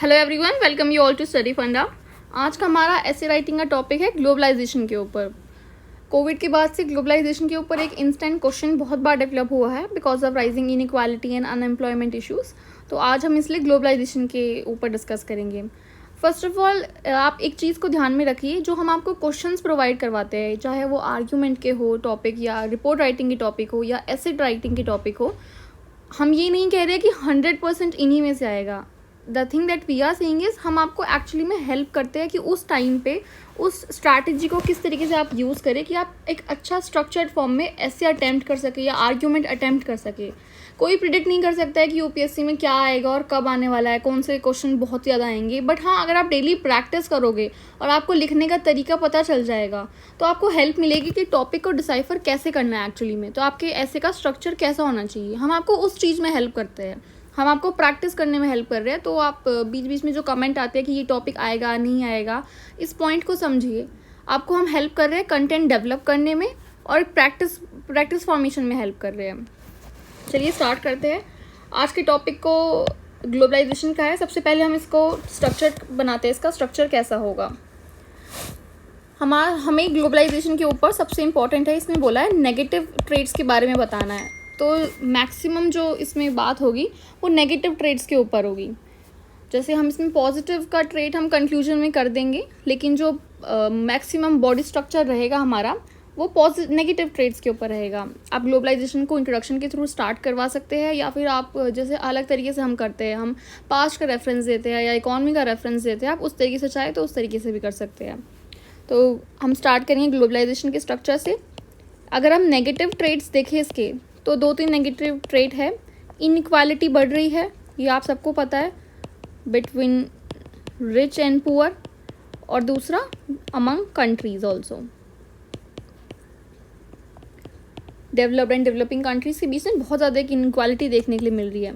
Hello everyone, welcome you all to study funda. आज का हमारा ऐसे राइटिंग का टॉपिक है ग्लोबलाइजेशन के ऊपर। कोविड के बाद से ग्लोबलाइजेशन के ऊपर एक इंस्टेंट क्वेश्चन बहुत बार डेवलप हुआ है because of rising inequality and unemployment issues. तो आज हम इसलिए ग्लोबलाइजेशन के ऊपर डिस्कस करेंगे। फर्स्ट ऑफ ऑल, आप एक चीज़ को ध्यान में रखिए, जो हम आपको क्वेश्चंस प्रोवाइड करवाते हैं, चाहे वो आर्ग्यूमेंट के हो टॉपिक, या रिपोर्ट राइटिंग की टॉपिक हो, या एसेट राइटिंग की टॉपिक हो, हम ये नहीं कह रहे कि 100% इन्हीं में से आएगा। The thing that we are saying is हम आपको एक्चुअली में हेल्प करते हैं कि उस टाइम पे उस स्ट्रैटेजी को किस तरीके से आप यूज़ करें कि आप एक अच्छा स्ट्रक्चर्ड फॉर्म में ऐसे अटैम्प्ट कर सके या आर्ग्यूमेंट अटैम्प्ट कर सके। कोई प्रिडिक्ट नहीं कर सकता है कि यूपीएससी में क्या आएगा और कब आने वाला है, कौन से क्वेश्चन बहुत ज़्यादा आएंगे। बट हाँ, अगर आप डेली प्रैक्टिस करोगे और आपको लिखने का तरीका पता चल जाएगा तो आपको हेल्प मिलेगी कि टॉपिक को डिसाइफर कैसे करना है एक्चुअली में, तो आपके ऐसे का स्ट्रक्चर कैसा होना चाहिए। हम आपको उस चीज़ में हेल्प करते हैं, हम आपको प्रैक्टिस करने में हेल्प कर रहे हैं। तो आप बीच बीच में जो कमेंट आते हैं कि ये टॉपिक आएगा नहीं आएगा, इस पॉइंट को समझिए। आपको हम हेल्प कर रहे हैं कंटेंट डेवलप करने में और प्रैक्टिस फॉर्मेशन में हेल्प कर रहे हैं। चलिए स्टार्ट करते हैं। आज के टॉपिक को ग्लोबलाइजेशन का है। सबसे पहले हम इसको स्ट्रक्चर बनाते हैं, इसका स्ट्रक्चर कैसा होगा। हमें ग्लोबलाइजेशन के ऊपर सबसे इम्पॉर्टेंट है, इसमें बोला है नेगेटिव ट्रेड्स के बारे में बताना है। तो मैक्सिमम जो इसमें बात होगी वो नेगेटिव ट्रेड्स के ऊपर होगी। जैसे हम इसमें पॉजिटिव का ट्रेड हम कंक्लूजन में कर देंगे, लेकिन जो मैक्सिमम बॉडी स्ट्रक्चर रहेगा हमारा वो नेगेटिव ट्रेड्स के ऊपर रहेगा। आप ग्लोबलाइजेशन को इंट्रोडक्शन के थ्रू स्टार्ट करवा सकते हैं, या फिर आप जैसे अलग तरीके से हम करते हैं, हम पास्ट का रेफरेंस देते हैं या इकॉनमी का रेफरेंस देते हैं, आप उस तरीके से चाहे तो उस तरीके से भी कर सकते हैं। तो हम स्टार्ट करेंगे ग्लोबलाइजेशन के स्ट्रक्चर से। अगर हम नेगेटिव ट्रेड्स देखें इसके, तो 2-3 नेगेटिव ट्रेड है। इनइक्वालिटी बढ़ रही है, ये आप सबको पता है, बिटवीन रिच एंड पुअर, और दूसरा among countries also. Developed and developing countries के बीच में बहुत ज़्यादा एक इनइक्वालिटी देखने के लिए मिल रही है।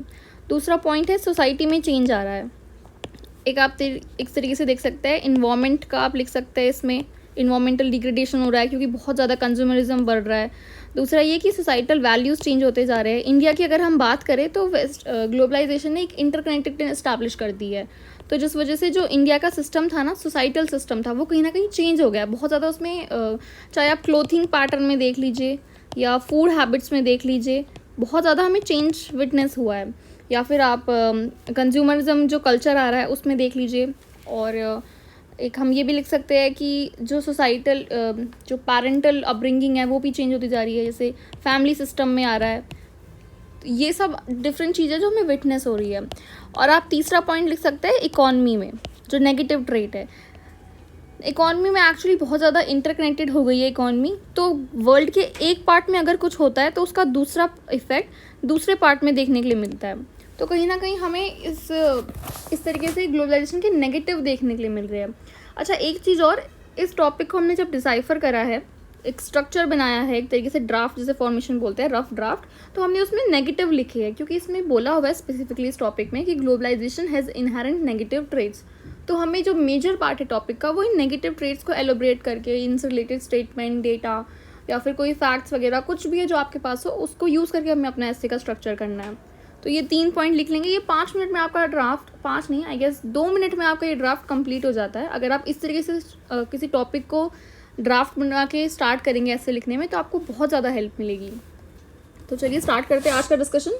दूसरा पॉइंट है सोसाइटी में चेंज आ रहा है। आप एक तरीके से देख सकते हैं, इन्वायरमेंट का आप लिख सकते हैं, इसमें इन्वायरमेंटल डिग्रेडेशन हो रहा है क्योंकि बहुत ज़्यादा कंज्यूमरिज्म बढ़ रहा है। दूसरा ये कि सोसाइटल वैल्यूज़ चेंज होते जा रहे हैं। इंडिया की अगर हम बात करें तो ग्लोबलाइजेशन ने एक इंटरकनेक्टेड इस्टेब्लिश कर दी है। तो जिस वजह से जो इंडिया का सिस्टम था ना, सोसाइटल सिस्टम था, वो कहीं ना कहीं चेंज हो गया बहुत ज़्यादा। उसमें चाहे आप क्लोथिंग पैटर्न में देख लीजिए या फूड हैबिट्स में देख लीजिए, बहुत ज़्यादा हमें चेंज विटनेस हुआ है। या फिर आप कंज्यूमरिज्म जो कल्चर आ रहा है उसमें देख लीजिए। और एक हम ये भी लिख सकते हैं कि जो सोसाइटल जो पेरेंटल अपब्रिंगिंग है वो भी चेंज होती जा रही है, जैसे फैमिली सिस्टम में आ रहा है। तो ये सब डिफरेंट चीज़ें जो हमें विटनेस हो रही है। और आप तीसरा पॉइंट लिख सकते हैं इकॉनमी में, जो नेगेटिव ट्रेट है। इकॉनमी में एक्चुअली बहुत ज़्यादा इंटरकनेक्टेड हो गई है इकॉनमी। तो वर्ल्ड के एक पार्ट में अगर कुछ होता है तो उसका दूसरा इफेक्ट दूसरे पार्ट में देखने के लिए मिलता है। तो कहीं ना कहीं हमें इस तरीके से ग्लोबलाइजेशन के नेगेटिव देखने के लिए मिल रहे हैं। अच्छा, एक चीज़ और, इस टॉपिक को हमने जब डिसाइफर करा है, एक स्ट्रक्चर बनाया है, एक तरीके से ड्राफ्ट जिसे फॉर्मेशन बोलते हैं, रफ ड्राफ्ट, तो हमने उसमें नेगेटिव लिखे हैं क्योंकि इसमें बोला हुआ है स्पेसिफिकली इस टॉपिक में कि globalisation has inherent negative trades. तो हमें जो मेजर पार्ट है टॉपिक का वो इन नेगेटिव ट्रेड्स को एलोबरेट करके, इनसे रिलेटेड स्टेटमेंट, डेटा या फिर कोई फैक्ट्स वगैरह कुछ भी है जो आपके पास हो, उसको यूज़ करके हमें अपना ऐसे का स्ट्रक्चर करना है। तो ये 3 पॉइंट लिख लेंगे। ये 5 मिनट में आपका ड्राफ्ट, 5 नहीं, आई गेस 2 मिनट में आपका ये ड्राफ्ट कंप्लीट हो जाता है। अगर आप इस तरीके से किसी टॉपिक को ड्राफ्ट बना के स्टार्ट करेंगे ऐसे लिखने में, तो आपको बहुत ज़्यादा हेल्प मिलेगी। तो चलिए स्टार्ट करते हैं आज का डिस्कशन।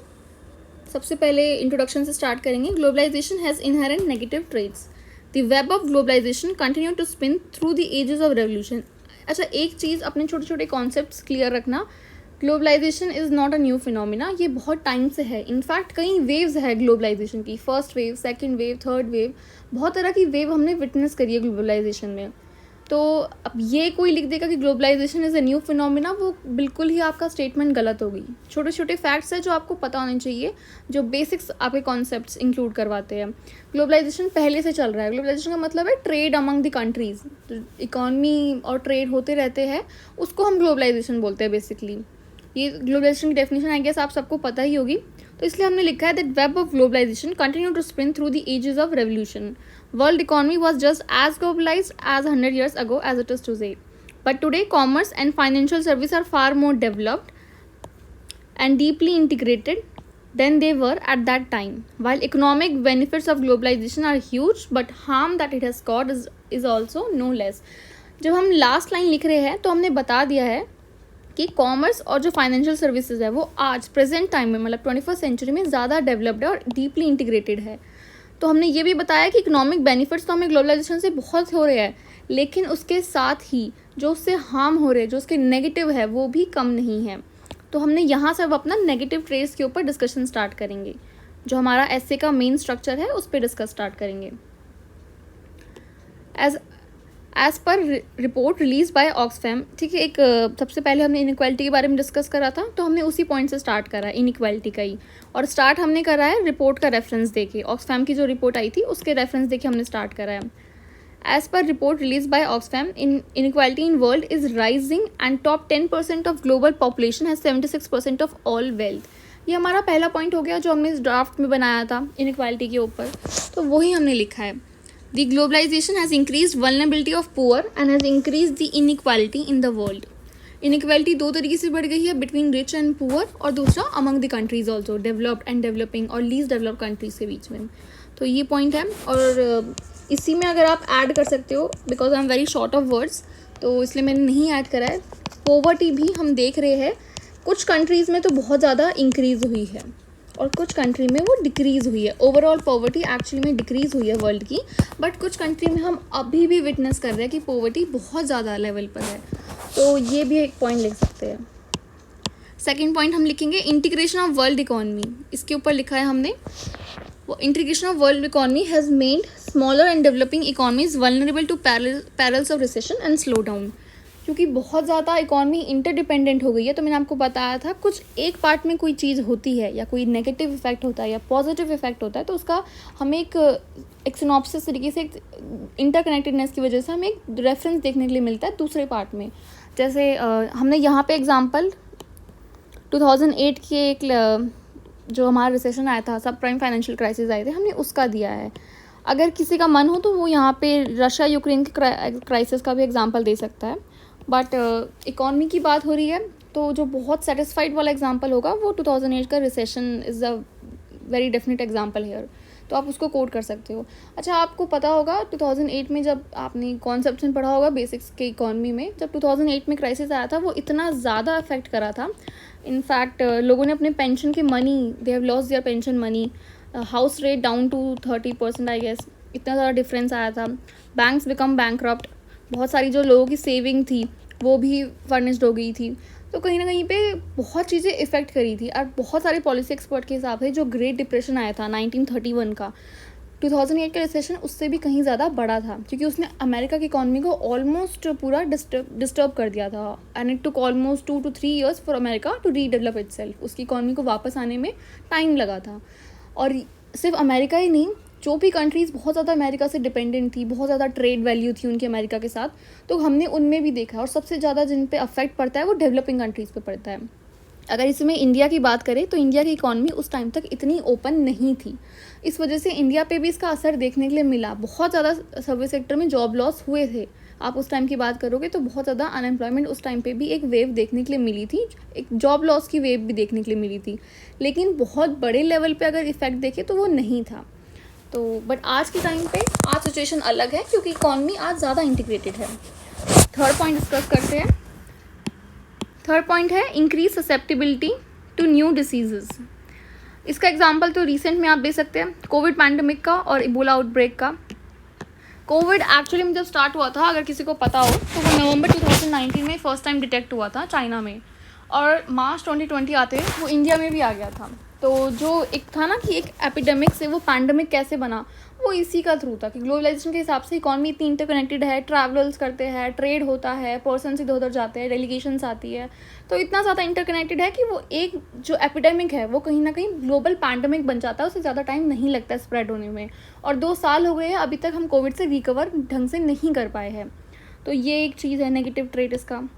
सबसे पहले इंट्रोडक्शन से स्टार्ट करेंगे। Globalisation has inherent negative trades. The web of globalisation continue to spin through the ages of revolution. अच्छा, एक चीज़ अपने छोटे छोटे कॉन्सेप्ट्स क्लियर रखना, globalisation is not a new phenomena. ये बहुत टाइम से है। इनफैक्ट कई वेव्स है ग्लोबलाइजेशन की, first wave, second wave, third wave, बहुत तरह की वेव हमने विटनेस करी है ग्लोबलाइजेशन में। तो अब ये कोई लिख देगा कि globalisation is a new phenomena, वो बिल्कुल ही आपका स्टेटमेंट गलत होगी। छोटे छोटे फैक्ट्स हैं जो आपको पता होने चाहिए, जो बेसिक्स आपके कॉन्सेप्ट्स इंक्लूड करवाते हैं। ग्लोबलाइजेशन पहले से चल रहा है। ग्लोबलाइजेशन का मतलब है trade among the countries. Economy और ट्रेड होते रहते हैं, उसको हम ग्लोबलाइजेशन बोलते हैं बेसिकली। ये ग्लोबलाइजेशन की डेफिनेशन आई गेस आप सबको पता ही होगी। तो इसलिए हमने लिखा है that web of globalisation continue to spin through the ages of revolution. World economy was just as globalized as 100 years ago as it is today. But today, commerce and financial services are far more developed and deeply integrated than they were at that time. While economic benefits of globalization are huge, but harm that it has caused is also no less. जब हम last line लिख रहे हैं तो हमने बता दिया है कि कॉमर्स और जो फाइनेंशियल सर्विसेज है वो आज प्रेजेंट टाइम में मतलब 21st सेंचुरी में ज़्यादा डेवलप्ड है और डीपली इंटीग्रेटेड है. तो हमने ये भी बताया कि इकोनॉमिक बेनिफिट्स तो हमें ग्लोबलाइजेशन से बहुत हो रहे हैं, लेकिन उसके साथ ही जो उससे हार्म हो रहे हैं, जो उसके नेगेटिव है, वो भी कम नहीं है. तो हमने यहाँ से अब अपना नेगेटिव ट्रेड्स के ऊपर डिस्कशन स्टार्ट करेंगे. जो हमारा एसे का मेन स्ट्रक्चर है उस पर डिस्कस स्टार्ट करेंगे. As per report release by Oxfam. ठीक है, एक सबसे पहले हमने इनइक्वालिटी के बारे में डिस्कस करा था, तो हमने उसी पॉइंट से स्टार्ट करा है, इनइक्वालिटी का ही. और स्टार्ट हमने करा है रिपोर्ट का रेफरेंस देके. ऑक्सफैम की जो रिपोर्ट आई थी उसके रेफरेंस देके हमने स्टार्ट करा है. As per report released by Oxfam, inequality in world is rising and top 10% of global population has 76% of all wealth. ये हमारा पहला पॉइंट हो गया जो हमने इस ड्राफ्ट में बनाया था इनइक्वालिटी के ऊपर, तो वही हमने लिखा है. The globalization has increased vulnerability of poor and has increased the inequality in the world. Inequality दो तरीके से बढ़ गई है, बिटवीन रिच एंड पुअर, और दूसरा among the countries also, developed and developing और लीस्ट डेवलप्ड कंट्रीज के बीच में. तो ये पॉइंट है. और इसी में अगर आप ऐड कर सकते हो, because I am very short of words, तो इसलिए मैंने नहीं ऐड करा है. पॉवर्टी भी हम देख रहे हैं कुछ कंट्रीज़ में तो बहुत ज़्यादा इंक्रीज़ हुई है और कुछ कंट्री में वो डिक्रीज़ हुई है. ओवरऑल पॉवर्टी एक्चुअली में डिक्रीज़ हुई है वर्ल्ड की, बट कुछ कंट्री में हम अभी भी विटनेस कर रहे हैं कि पॉवर्टी बहुत ज़्यादा लेवल पर है. तो ये भी एक पॉइंट लिख सकते हैं. सेकेंड पॉइंट हम लिखेंगे इंटीग्रेशन ऑफ वर्ल्ड इकोनॉमी. इसके ऊपर लिखा है हमने, integration of world economy has made smaller and developing economies vulnerable to perils of recession and slowdown. क्योंकि बहुत ज़्यादा इकोनॉमी इंटरडिपेंडेंट हो गई है, तो मैंने आपको बताया था कुछ एक पार्ट में कोई चीज़ होती है या कोई नेगेटिव इफेक्ट होता है या पॉजिटिव इफेक्ट होता है, तो उसका हमें एक सिनॉप्सिस तरीके से, एक इंटरकनेक्टेडनेस की वजह से हमें एक रेफरेंस देखने के लिए मिलता है दूसरे पार्ट में. जैसे हमने यहाँ पे एग्जांपल 2008 के एक जो हमारा रिसेशन आया था, सब प्राइम फाइनेंशियल क्राइसिस आए थे, हमने उसका दिया है. अगर किसी का मन हो तो वो यहाँ पे रशिया यूक्रेन के क्राइसिस का भी एग्जांपल दे सकता है. बट इकॉनमी की बात हो रही है तो जो बहुत सेटिस्फाइड वाला एग्जांपल होगा वो 2008 का recession is a very definite example here. तो आप उसको कोट कर सकते हो. अच्छा, आपको पता होगा 2008 में जब आपने कॉन्सेप्ट में पढ़ा होगा बेसिक्स के इकॉनमी में, जब 2008 में क्राइसिस आया था वो इतना ज़्यादा अफेक्ट करा था. इनफैक्ट लोगों ने अपने पेंशन के money, they have lost their pension money, house rate down to 30% I guess, इतना ज़्यादा डिफरेंस आया था. बैंक्स बिकम बैंकरप्ट, बहुत सारी जो लोगों की सेविंग थी वो भी फर्निश्ड हो गई थी. तो कहीं ना कहीं पे बहुत चीज़ें इफ़ेक्ट करी थी. और बहुत सारे पॉलिसी एक्सपर्ट के हिसाब से जो ग्रेट डिप्रेशन आया था 1931 का, 2008 का रिसेशन उससे भी कहीं ज़्यादा बड़ा था, क्योंकि उसने अमेरिका की इकॉनमी को ऑलमोस्ट पूरा डिस्टर्ब कर दिया था. And it took almost 2 to 3 years for America to redevelop itself. उसकी इकॉनमी को वापस आने में टाइम लगा था. और सिर्फ अमेरिका ही नहीं, जो भी कंट्रीज़ बहुत ज़्यादा अमेरिका से डिपेंडेंट थी, बहुत ज़्यादा ट्रेड वैल्यू थी उनकी अमेरिका के साथ, तो हमने उनमें भी देखा. और सबसे ज़्यादा जिन पे अफेक्ट पड़ता है वो डेवलपिंग कंट्रीज़ पे पड़ता है. अगर इसमें इंडिया की बात करें तो इंडिया की इकॉनमी उस टाइम तक इतनी ओपन नहीं थी. इस वजह से इंडिया पे भी इसका असर देखने के लिए मिला. बहुत ज़्यादा सर्विस सेक्टर में जॉब लॉस हुए थे. आप उस टाइम की बात करोगे तो बहुत ज़्यादा अनएम्प्लॉयमेंट उस टाइम पे भी एक वेव देखने के लिए मिली थी, एक जॉब लॉस की वेव भी देखने के लिए मिली थी. लेकिन बहुत बड़े लेवल पे अगर इफेक्ट देखें तो वो नहीं था. तो बट आज के टाइम पे आज सिचुएशन अलग है, क्योंकि इकॉनमी आज ज़्यादा इंटीग्रेटेड है. थर्ड पॉइंट डिस्कस करते हैं. थर्ड पॉइंट है increase susceptibility to new diseases. इसका एग्जांपल तो रिसेंट में आप दे सकते हैं, कोविड पैंडमिक का और इबोला आउटब्रेक का. कोविड एक्चुअली में जब स्टार्ट हुआ था, अगर किसी को पता हो तो वो नवंबर 2019 में फर्स्ट टाइम डिटेक्ट हुआ था चाइना में, और मार्च 2020 आते वो इंडिया में भी आ गया था. तो जो एक था ना कि एक एपिडेमिक से वो पैंडमिक कैसे बना, वो इसी का थ्रू था कि ग्लोबलाइजेशन के हिसाब से इकॉनमी इतनी इंटरकनेक्टेड है, ट्रैवल्स करते हैं, ट्रेड होता है, पर्सन इधर उधर जाते हैं, डेलीगेशंस आती है, तो इतना ज़्यादा इंटरकनेक्टेड है कि वो एक जो एपिडेमिक है वो कहीं ना कहीं ग्लोबल पैंडमिक बन जाता है. उससे ज़्यादा टाइम नहीं लगता है स्प्रेड होने में. और 2 साल हो गए हैं, अभी तक हम कोविड से रिकवर ढंग से नहीं कर पाए हैं. तो ये एक चीज़ है नेगेटिव ट्रेड इसका.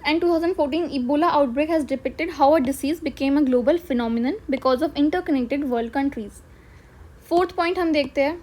And 2014 Ebola outbreak has depicted how a disease became a global phenomenon because of interconnected world countries. Fourth point हम देखते हैं.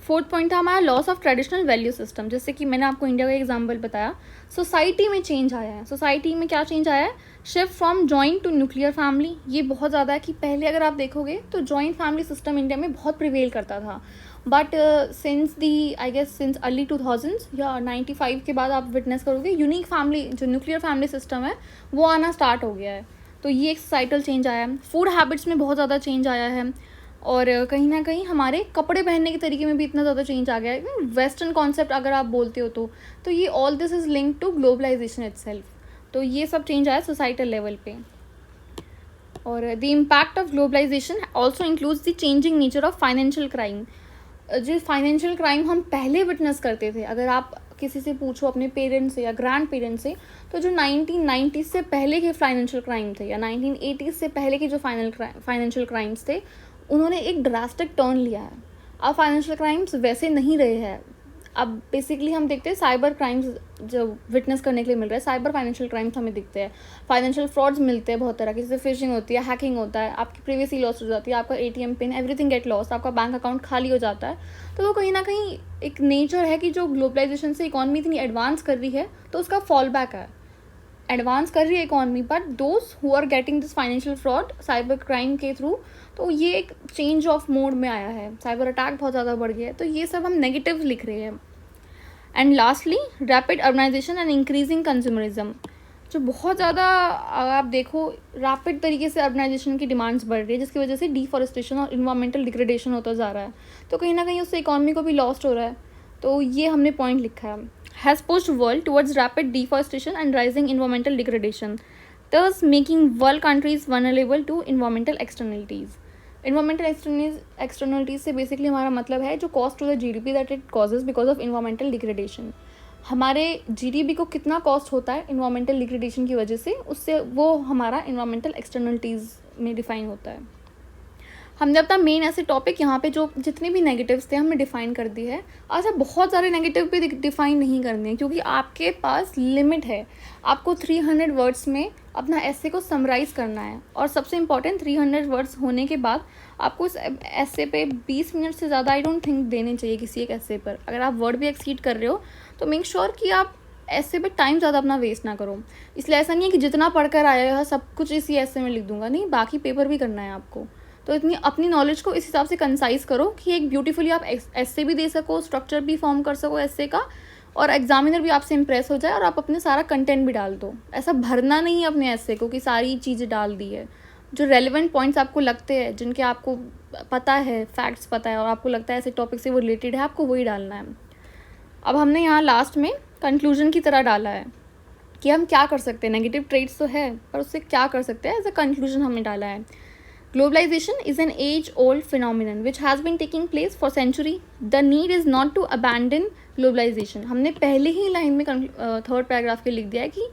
फोर्थ पॉइंट था हमारा loss of traditional value system. जैसे कि मैंने आपको इंडिया का एग्जांपल बताया, सोसाइटी में चेंज आया है। सोसाइटी में क्या चेंज आया है? Shift from joint to nuclear family. ये बहुत ज़्यादा है कि पहले अगर आप देखोगे तो जॉइंट फैमिली सिस्टम इंडिया में बहुत प्रिवेल करता था, but since the I guess since early 2000s या 95 के बाद आप विटनेस करोगे यूनिक फैमिली, जो न्यूक्लियर फैमिली सिस्टम है वो आना स्टार्ट हो गया है। तो ये एक सोसाइटल चेंज आया है। फूड हैबिट्स में बहुत ज़्यादा चेंज आया है, और कहीं ना कहीं हमारे कपड़े पहनने के तरीके में भी इतना ज़्यादा चेंज आ गया है, वेस्टर्न कॉन्सेप्ट अगर आप बोलते हो तो ये all this is link to globalisation itself. तो ये सब चेंज आया सोसाइटल लेवल पे। और the impact of globalisation also includes the changing nature of financial crime. जो फाइनेंशियल क्राइम हम पहले विटनेस करते थे, अगर आप किसी से पूछो अपने पेरेंट्स से या ग्रैंड पेरेंट्स से, तो जो 1990 से पहले के फाइनेंशियल क्राइम थे या 1980 से पहले के जो फाइनेंशियल क्राइम्स थे, उन्होंने एक ड्रास्टिक टर्न लिया है। अब फाइनेंशियल क्राइम्स वैसे नहीं रहे हैं। अब बेसिकली हम देखते हैं साइबर क्राइम्स जो विटनेस करने के लिए मिल रहा है, साइबर फाइनेंशियल क्राइम्स हमें दिखते हैं, फाइनेंशियल फ्रॉड्स मिलते हैं बहुत तरह की, जैसे फिशिंग होती है, हैकिंग होता है, आपकी प्रीवियसली लॉस हो जाती है, आपका ATM pin, everything get lost, आपका बैंक अकाउंट खाली हो जाता है। तो वो कहीं ना कहीं एक नेचर है कि जो ग्लोबलाइजेशन से इकॉनमी इतनी एडवांस कर रही है तो उसका फॉल बैक है। एडवांस कर रही है economy, but those who are getting this financial fraud cyber crime के थ्रू, तो ये एक चेंज ऑफ मोड में आया है। साइबर अटैक बहुत ज़्यादा बढ़ गया है, तो ये सब हम नेगेटिव लिख रहे हैं। And lastly rapid urbanisation and increasing consumerism. जो बहुत ज़्यादा आप देखो रैपिड तरीके से अर्बनाइजेशन की डिमांड्स बढ़ रही है, जिसकी वजह से डिफॉरेस्टेशन और इन्वायरमेंटल डिग्रेडेशन होता जा रहा है, तो कहीं ना कहीं उससे इकॉनमी को भी लॉस्ट हो रहा है। तो ये हमने पॉइंट लिखा है, has pushed world towards rapid deforestation and rising environmental degradation, thus making world countries vulnerable to environmental externalities. Environmental externalities से बेसिकली हमारा मतलब है जो cost to the GDP that it causes because of environmental degradation. हमारे GDP को कितना cost होता है इन्वायरमेंटल डिग्रेडेशन की वजह से, उससे वो हमारा इन्वायरमेंटल एक्सटर्नलिटीज़ में डिफाइन होता है। हमने अपना मेन ऐसे टॉपिक यहाँ पे जो जितने भी नेगेटिव्स थे हमने डिफाइन कर दी है। अच्छा, बहुत सारे नेगेटिव भी डिफाइन नहीं करने हैं क्योंकि आपके पास लिमिट है। आपको 300 वर्ड्स में अपना ऐसे को समराइज़ करना है, और सबसे इम्पॉर्टेंट 300 वर्ड्स होने के बाद आपको इस ऐसे पे 20 मिनट से ज़्यादा आई डोंट थिंक देने चाहिए किसी एक ऐसे पर। अगर आप वर्ड भी एक्सीड कर रहे हो तो मेक श्योर कि आप ऐसे पे टाइम ज़्यादा अपना वेस्ट ना करो। इसलिए ऐसा नहीं है कि जितना पढ़कर आया है सब कुछ इसी ऐसे में लिख दूंगा, नहीं, बाकी पेपर भी करना है आपको। तो इतनी अपनी नॉलेज को इस हिसाब से कंसाइज करो कि एक ब्यूटीफुली आप ऐसे भी दे सको, स्ट्रक्चर भी फॉर्म कर सको ऐसे का, और एग्जामिनर भी आपसे इम्प्रेस हो जाए और आप अपने सारा कंटेंट भी डाल दो। ऐसा भरना नहीं है अपने ऐसे को कि सारी चीज़ें डाल दी है। जो रेलिवेंट पॉइंट्स आपको लगते हैं, जिनके आपको पता है, फैक्ट्स पता है और आपको लगता है ऐसे टॉपिक से वो रिलेटेड है, आपको वही डालना है। अब हमने यहाँ लास्ट में कंक्लूजन की तरह डाला है कि हम क्या कर सकते हैं। नेगेटिव ट्रेड्स तो है पर उससे क्या कर सकते हैं, एज अ कंक्लूजन हमने डाला है। Globalization is an age-old phenomenon which has been taking place for century. The need is not to abandon globalization. हमने पहले ही लाइन में थर्ड पैराग्राफ के लिख दिया है कि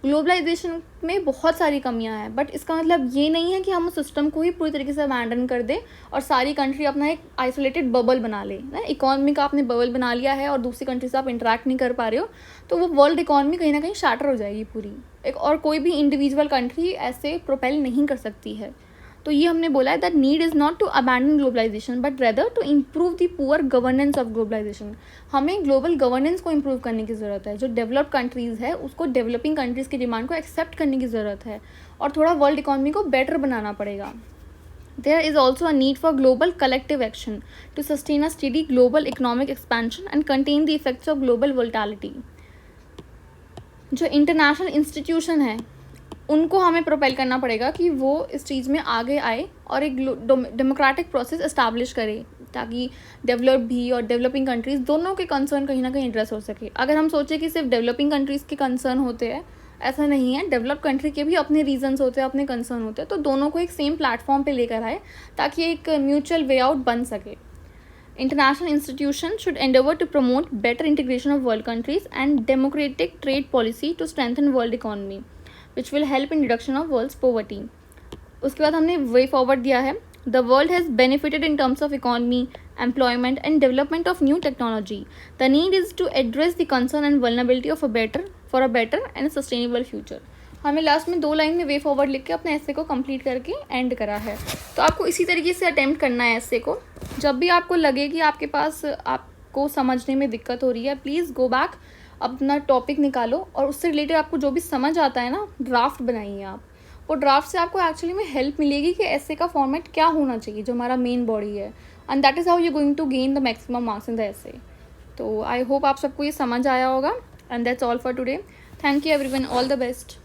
ग्लोबलाइजेशन में बहुत सारी कमियां हैं, बट इसका मतलब ये नहीं है कि हम उस सिस्टम को ही पूरी तरीके से अबैंडन कर दें और सारी कंट्री अपना एक आइसोलेटेड बबल बना ले। ना, इकॉनमी का आपने बबल बना लिया है और दूसरी कंट्री से आप इंटरेक्ट नहीं कर पा रहे हो, तो वो वर्ल्ड इकॉनमी कहीं ना कहीं शैटर हो जाएगी पूरी एक, और कोई भी इंडिविजुअल कंट्री ऐसे प्रोपेल नहीं कर सकती है। तो ये हमने बोला है that need is not to abandon globalisation but rather to improve the poor governance of globalisation. हमें ग्लोबल गवर्नेंस को इम्प्रूव करने की ज़रूरत है। जो डेवलप्ड कंट्रीज़ है उसको डेवलपिंग कंट्रीज़ की डिमांड को एक्सेप्ट करने की ज़रूरत है और थोड़ा वर्ल्ड इकॉनमी को बेटर बनाना पड़ेगा। There is also a need for global collective action to sustain a steady global economic expansion and contain the effects of global volatility. जो इंटरनेशनल इंस्टीट्यूशन है उनको हमें प्रोपेल करना पड़ेगा कि वो इस चीज़ में आगे आए और एक डेमोक्रेटिक प्रोसेस इस्टेब्लिश करे, ताकि डेवलप भी और डेवलपिंग कंट्रीज़ दोनों के कंसर्न कहीं ना कहीं एड्रेस हो सके। अगर हम सोचें कि सिर्फ डेवलपिंग कंट्रीज़ के कंसर्न होते हैं, ऐसा नहीं है। डेवलप कंट्री के भी अपने रीजंस होते हैं, अपने कंसर्न होते हैं, तो दोनों को एक सेम प्लेटफॉर्म पे लेकर आए ताकि एक म्यूचुअल वे आउट बन सके। International institutions should endeavor to promote better integration of world countries and democratic trade policy to strengthen world economy, which will help in reduction of world's poverty. उसके बाद हमने way forward दिया है. The world has benefited in terms of economy, employment and development of new technology. The need is to address the concern and vulnerability of for a better and a sustainable future. हमें last में 2 line में way forward लिख के अपने ऐसे को complete करके and करा है। तो आपको इसी तरीके से अटेम्प्ट करना है ऐसे को। जब भी आपको लगे कि आपके पास आपको समझने में दिक्कत हो रही है, प्लीज़ गो बैक, अपना टॉपिक निकालो और उससे रिलेटेड आपको जो भी समझ आता है ना, ड्राफ्ट बनाइए आप। वो ड्राफ्ट से आपको एक्चुअली में हेल्प मिलेगी कि ऐसे का फॉर्मेट क्या होना चाहिए जो हमारा मेन बॉडी है, and that is how you going to gain the maximum marks in the essay. तो आई होप आप सबको ये समझ आया होगा, and that's all for today. Thank you everyone, all the best.